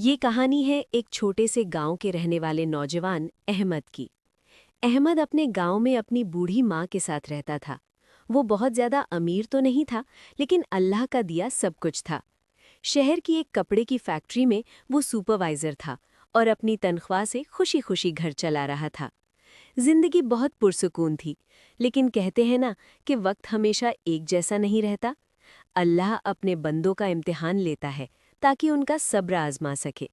ये कहानी है एक छोटे से गांव के रहने वाले नौजवान अहमद की। अहमद अपने गांव में अपनी बूढ़ी माँ के साथ रहता था। वो बहुत ज्यादा अमीर तो नहीं था, लेकिन अल्लाह का दिया सब कुछ था। शहर की एक कपड़े की फैक्ट्री में वो सुपरवाइजर था और अपनी तनख्वाह से खुशी खुशी घर चला रहा था। जिंदगी बहुत पुरसुकून थी, लेकिन कहते हैं ना कि वक्त हमेशा एक जैसा नहीं रहता। अल्लाह अपने बंदों का इम्तिहान लेता है ताकि उनका सब्र आजमा सके।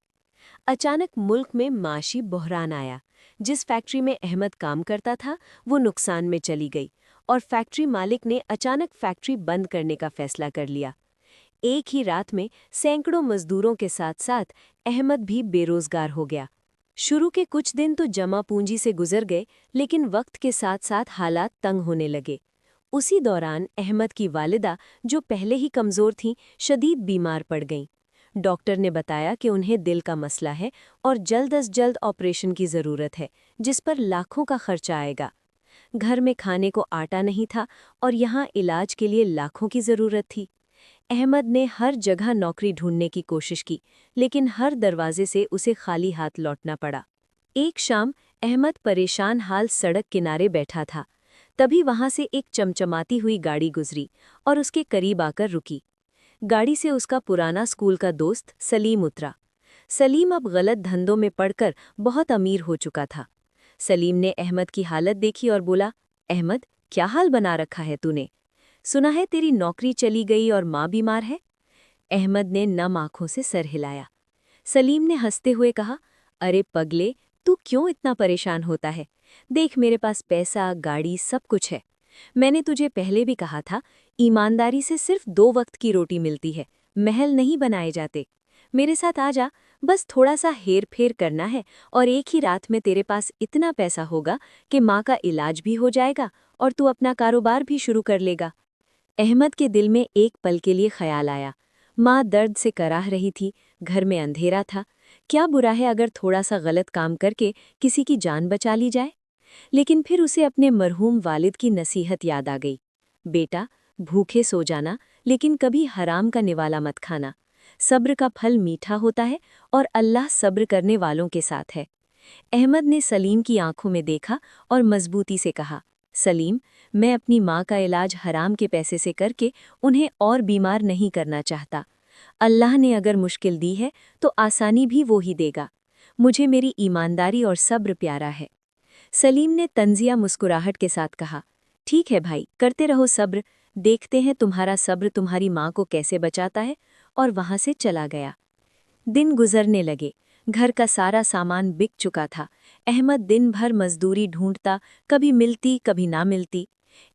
अचानक मुल्क में माशी बहरान आया। जिस फैक्ट्री में अहमद काम करता था वो नुकसान में चली गई और फैक्ट्री मालिक ने अचानक फैक्ट्री बंद करने का फैसला कर लिया। एक ही रात में सैकड़ों मजदूरों के साथ साथ अहमद भी बेरोजगार हो गया। शुरू के कुछ दिन तो जमा पूंजी से गुजर गए, लेकिन वक्त के साथ साथ हालात तंग होने लगे। उसी दौरान अहमद की वालिदा, जो पहले ही कमज़ोर थीं, शदीद बीमार पड़ गईं। डॉक्टर ने बताया कि उन्हें दिल का मसला है और जल्द अज जल्द ऑपरेशन की ज़रूरत है, जिस पर लाखों का खर्चा आएगा। घर में खाने को आटा नहीं था और यहाँ इलाज के लिए लाखों की ज़रूरत थी। अहमद ने हर जगह नौकरी ढूंढने की कोशिश की, लेकिन हर दरवाजे से उसे खाली हाथ लौटना पड़ा। एक शाम अहमद परेशान हाल सड़क किनारे बैठा था। तभी वहां से एक चमचमाती हुई गाड़ी गुजरी और उसके करीब आकर रुकी। गाड़ी से उसका पुराना स्कूल का दोस्त सलीम उतरा। सलीम अब गलत धंधों में पड़कर बहुत अमीर हो चुका था। सलीम ने अहमद की हालत देखी और बोला, अहमद, क्या हाल बना रखा है तूने? सुना है तेरी नौकरी चली गई और माँ बीमार है। अहमद ने नम आंखों से सर हिलाया। सलीम ने हंसते हुए कहा, अरे पगले, तू क्यों इतना परेशान होता है? देख, मेरे पास पैसा, गाड़ी, सब कुछ है। मैंने तुझे पहले भी कहा था, ईमानदारी से सिर्फ 2 वक्त की रोटी मिलती है, महल नहीं बनाए जाते। मेरे साथ आ जा, बस थोड़ा सा हेर फेर करना है और एक ही रात में तेरे पास इतना पैसा होगा कि माँ का इलाज भी हो जाएगा और तू अपना कारोबार भी शुरू कर लेगा। अहमद के दिल में एक पल के लिए ख्याल आया। माँ दर्द से कराह रही थी, घर में अंधेरा था। क्या बुरा है अगर थोड़ा सा गलत काम करके किसी की जान बचा ली जाए? लेकिन फिर उसे अपने मरहूम वालिद की नसीहत याद आ गई। बेटा, भूखे सो जाना, लेकिन कभी हराम का निवाला मत खाना। सब्र का फल मीठा होता है और अल्लाह सब्र करने वालों के साथ है। अहमद ने सलीम की आंखों में देखा और मजबूती से कहा, सलीम, मैं अपनी माँ का इलाज हराम के पैसे से करके उन्हें और बीमार नहीं करना चाहता। अल्लाह ने अगर मुश्किल दी है तो आसानी भी वो ही देगा। मुझे मेरी ईमानदारी और सब्र प्यारा है। सलीम ने तंजिया मुस्कुराहट के साथ कहा, ठीक है भाई, करते रहो सब्र, देखते हैं तुम्हारा सब्र तुम्हारी माँ को कैसे बचाता है। और वहां से चला गया। दिन गुजरने लगे। घर का सारा सामान बिक चुका था। अहमद दिन भर मजदूरी ढूंढता, कभी मिलती कभी ना मिलती।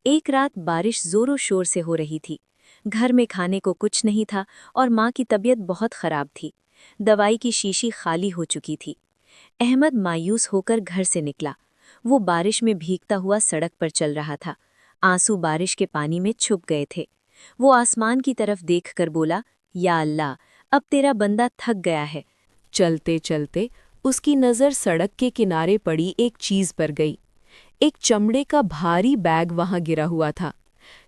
एक रात बारिश जोरों शोर से हो रही थी। घर में खाने को कुछ नहीं था और माँ की तबीयत बहुत खराब थी। दवाई की शीशी खाली हो चुकी थी। अहमद मायूस होकर घर से निकला। वो बारिश में भीगता हुआ सड़क पर चल रहा था। आंसू बारिश के पानी में छुप गए थे। वो आसमान की तरफ देखकर बोला, या अल्लाह, अब तेरा बंदा थक गया है। चलते चलते उसकी नज़र सड़क के किनारे पड़ी एक चीज़ पर गई। एक चमड़े का भारी बैग वहां गिरा हुआ था।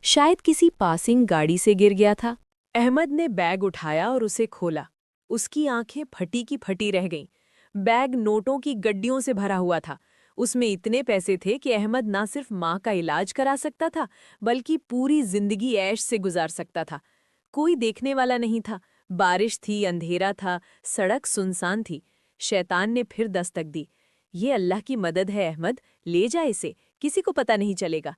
शायद किसी पासिंग गाड़ी से गिर गया था। अहमद ने बैग उठाया और उसे खोला। उसकी आंखें फटी की फटी रह गईं। बैग नोटों की गड्डियों से भरा हुआ था। उसमें इतने पैसे थे कि अहमद ना सिर्फ माँ का इलाज करा सकता था, बल्कि पूरी जिंदगी ऐश से गुजार सकता था। कोई देखने वाला नहीं था। बारिश थी, अंधेरा था, सड़क सुनसान थी। शैतान ने फिर दस्तक दी। ये अल्लाह की मदद है अहमद, ले जा इसे, किसी को पता नहीं चलेगा।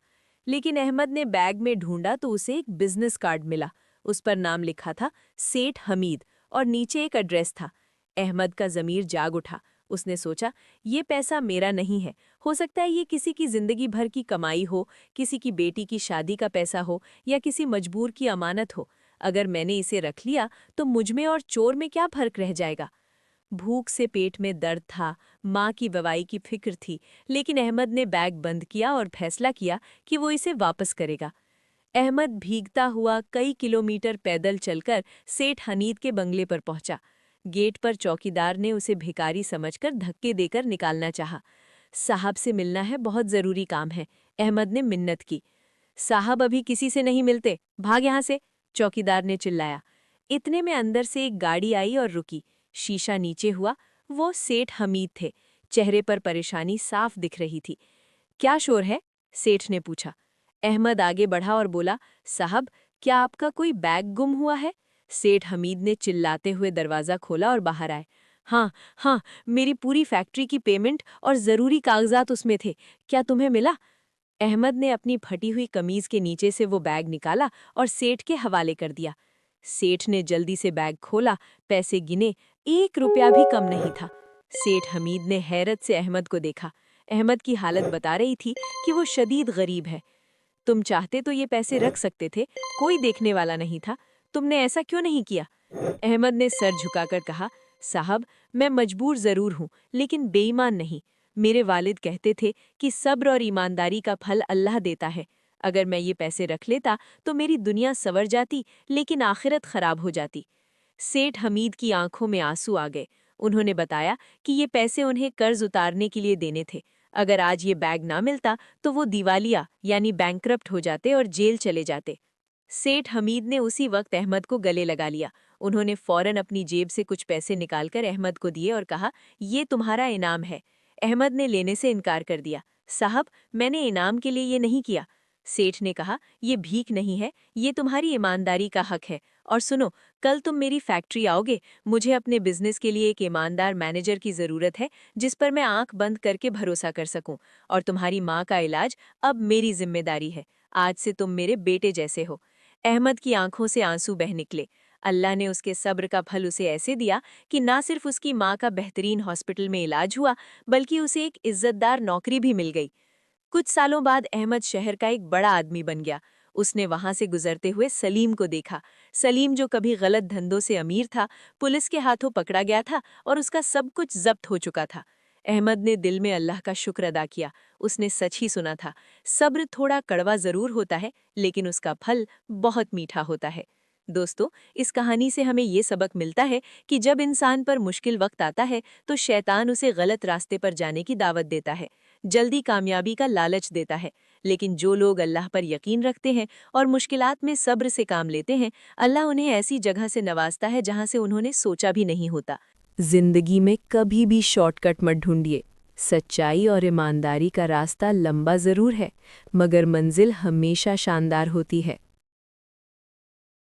लेकिन अहमद ने बैग में ढूंढा तो उसे एक बिजनेस कार्ड मिला। उस पर नाम लिखा था सेठ हमीद और नीचे एक एड्रेस था। अहमद का ज़मीर जाग उठा। उसने सोचा, ये पैसा मेरा नहीं है, हो सकता है ये किसी की जिंदगी भर की कमाई हो, किसी की बेटी की शादी का पैसा हो या किसी मजबूर की अमानत हो। अगर मैंने इसे रख लिया तो मुझमें और चोर में क्या फर्क रह जाएगा। भूख से पेट में दर्द था, माँ की दवाई की फिक्र थी, लेकिन अहमद ने बैग बंद किया और फैसला किया कि वो इसे वापस करेगा। अहमद भीगता हुआ कई किलोमीटर पैदल चलकर सेठ हनीद के बंगले पर पहुंचा। गेट पर चौकीदार ने उसे भिखारी समझकर धक्के देकर निकालना चाहा। साहब से मिलना है, बहुत ज़रूरी काम है, अहमद ने मिन्नत की। साहब अभी किसी से नहीं मिलते, भाग यहाँ से, चौकीदार ने चिल्लाया। इतने में अंदर से एक गाड़ी आई और रुकी। शीशा नीचे हुआ। वो सेठ हमीद थे। चेहरे पर परेशानी साफ दिख रही थी। क्या शोर है? सेठ ने पूछा। अहमद आगे बढ़ा और बोला, साहब, क्या आपका कोई बैग गुम हुआ है? सेठ हमीद ने चिल्लाते हुए दरवाज़ा खोला और बाहर आए। हाँ हाँ, मेरी पूरी फैक्ट्री की पेमेंट और ज़रूरी कागजात उसमें थे। क्या तुम्हें मिला? अहमद ने अपनी फटी हुई कमीज के नीचे से वो बैग निकाला और सेठ के हवाले कर दिया। सेठ ने जल्दी से बैग खोला, पैसे गिने, 1 रुपया भी कम नहीं था। सेठ हमीद ने हैरत से अहमद को देखा। अहमद की हालत बता रही थी कि वो शदीद गरीब है। तुम चाहते तो ये पैसे रख सकते थे, कोई देखने वाला नहीं था। तुमने ऐसा क्यों नहीं किया? अहमद ने सर झुकाकर कहा, साहब, मैं मजबूर जरूर हूँ, लेकिन बेईमान नहीं। मेरे वालिद कहते थे कि सब्र और ईमानदारी का फल अल्लाह देता है। अगर मैं ये पैसे रख लेता तो मेरी दुनिया संवर जाती, लेकिन आखिरत खराब हो जाती। सेठ हमीद की आंखों में आंसू आ गए। उन्होंने बताया कि ये पैसे उन्हें कर्ज उतारने के लिए देने थे। अगर आज ये बैग ना मिलता तो वो दिवालिया यानी बैंकरप्ट हो जाते और जेल चले जाते। सेठ हमीद ने उसी वक्त अहमद को गले लगा लिया। उन्होंने फौरन अपनी जेब से कुछ पैसे निकालकर अहमद को दिए और कहा, ये तुम्हारा इनाम है। अहमद ने लेने से इनकार कर दिया। साहब, मैंने इनाम के लिए ये नहीं किया। सेठ ने कहा, ये भीख नहीं है, ये तुम्हारी ईमानदारी का हक है। और सुनो, कल तुम मेरी फैक्ट्री आओगे। मुझे अपने बिजनेस के लिए एक ईमानदार मैनेजर की ज़रूरत है, जिस पर मैं आंख बंद करके भरोसा कर सकूं। और तुम्हारी माँ का इलाज अब मेरी जिम्मेदारी है। आज से तुम मेरे बेटे जैसे हो। अहमद की आंखों से आंसू बह निकले। अल्लाह ने उसके सब्र का फल उसे ऐसे दिया कि ना सिर्फ उसकी माँ का बेहतरीन हॉस्पिटल में इलाज हुआ, बल्कि उसे एक इज्जतदार नौकरी भी मिल गई। कुछ सालों बाद अहमद शहर का एक बड़ा आदमी बन गया। उसने वहां से गुजरते हुए सलीम को देखा। सलीम, जो कभी गलत धंधों से अमीर था, पुलिस के हाथों पकड़ा गया था और उसका सब कुछ जब्त हो चुका था। अहमद ने दिल में अल्लाह का शुक्र अदा किया। उसने सच ही सुना था। सब्र थोड़ा कड़वा जरूर होता है, लेकिन उसका फल बहुत मीठा होता है। दोस्तों, इस कहानी से हमें ये सबक मिलता है कि जब इंसान पर मुश्किल वक्त आता है तो शैतान उसे गलत रास्ते पर जाने की दावत देता है, जल्दी कामयाबी का लालच देता है। लेकिन जो लोग अल्लाह पर यकीन रखते हैं और मुश्किलात में सब्र से काम लेते हैं, अल्लाह उन्हें ऐसी जगह से नवाजता है जहां से उन्होंने सोचा भी नहीं होता। जिंदगी में कभी भी शॉर्टकट मत ढूंढिए। सच्चाई और ईमानदारी का रास्ता लंबा जरूर है, मगर मंजिल हमेशा शानदार होती है।